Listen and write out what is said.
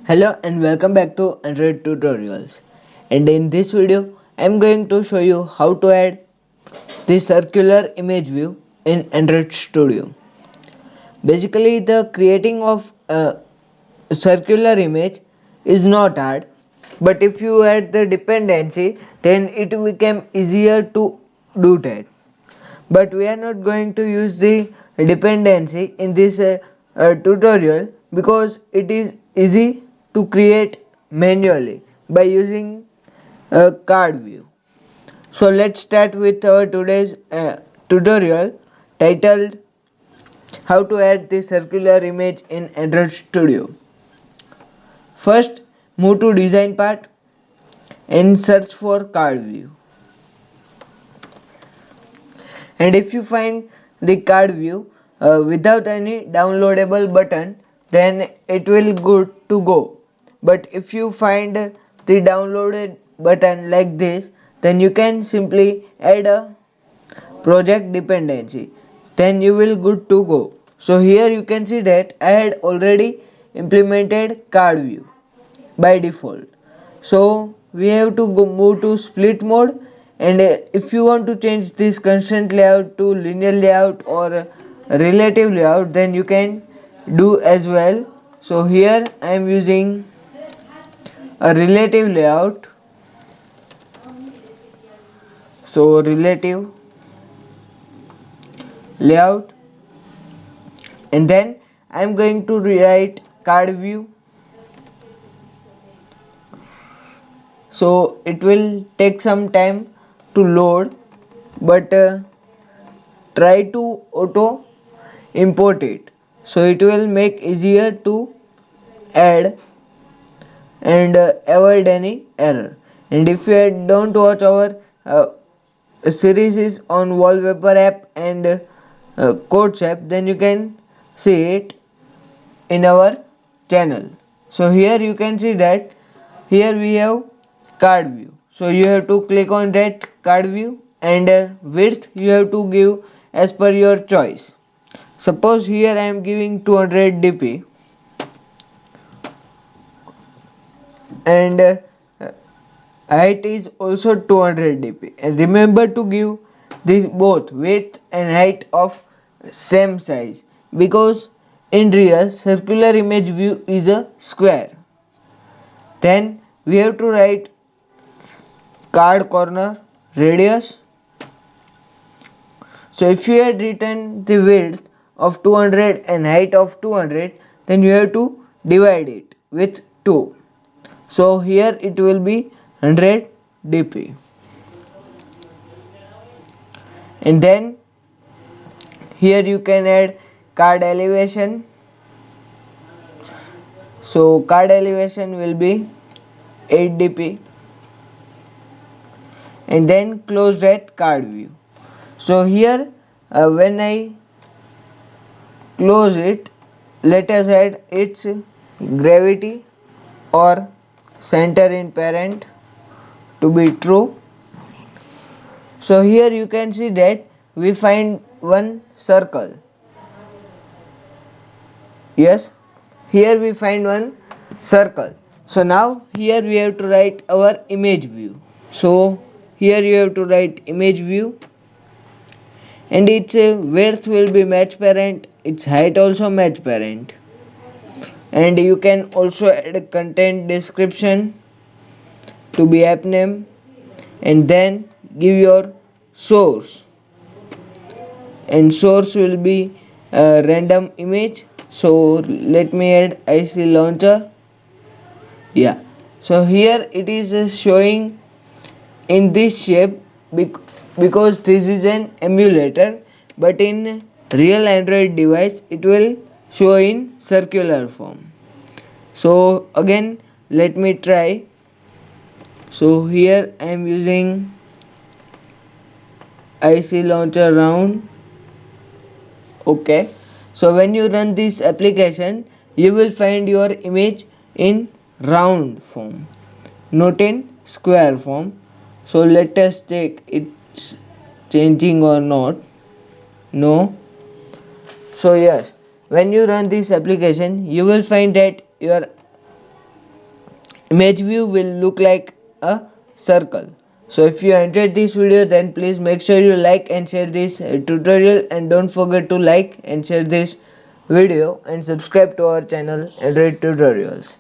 Hello and welcome back to Android Tutorials. And in this video, I am going to show you how to add the circular image view in Android Studio. Basically, the creating of a circular image is not hard, but if you add the dependency, then it become easier to do that. But we are not going to use the dependency in this tutorial because it is easy to create manually by using a card view. So let's start with our today's tutorial titled how to add the circular image in Android Studio. First, move to design part and search for card view. And if you find the card view without any downloadable button, then it will good to go. But if you find the downloaded button like this, then you can simply add a project dependency, then you will good to go. So here you can see that I had already implemented card view by default. So we have to go move to split mode, and if you want to change this constraint layout to linear layout or relative layout, then you can do as well. So here I am using a relative layout. So relative layout, and then I am going to rewrite card view. So it will take some time to load, but try to auto import it, so it will make easier to add and avoid any error. And if you don't watch our series is on wallpaper app and codes app, then you can see it in our channel. So here you can see that here we have card view, so you have to click on that card view, and width you have to give as per your choice. Suppose here I am giving 200 dp, and height is also 200 dp, and remember to give this both width and height of same size, because in real circular image view is a square. Then we have to write card corner radius. So if you had written the width of 200 and height of 200, then you have to divide it with 2. So here it will be 100 dp. And then here you can add card elevation. So card elevation will be 8 dp, and then close that card view. So here when I close it, let us add its gravity or center in parent to be true. So here you can see that we find one circle. Yes, here we find one circle. So now here we have to write our image view. So here you have to write image view, and its width will be match parent, its height also match parent, and you can also add a content description to be app name, and then give your source, and source will be a random image. So let me add IC launcher. Yeah, so here it is showing in this shape because this is an emulator, but in real Android device it will show in circular form. So again let me try. So here I am using IC launcher round. Okay, so when you run this application, you will find your image in round form, not in square form. So let us check it's changing or not. No. So yes, when you run this application, you will find that your image view will look like a circle. So if you enjoyed this video, then please make sure you like and share this tutorial, and don't forget to like and share this video and subscribe to our channel Android Tutorials.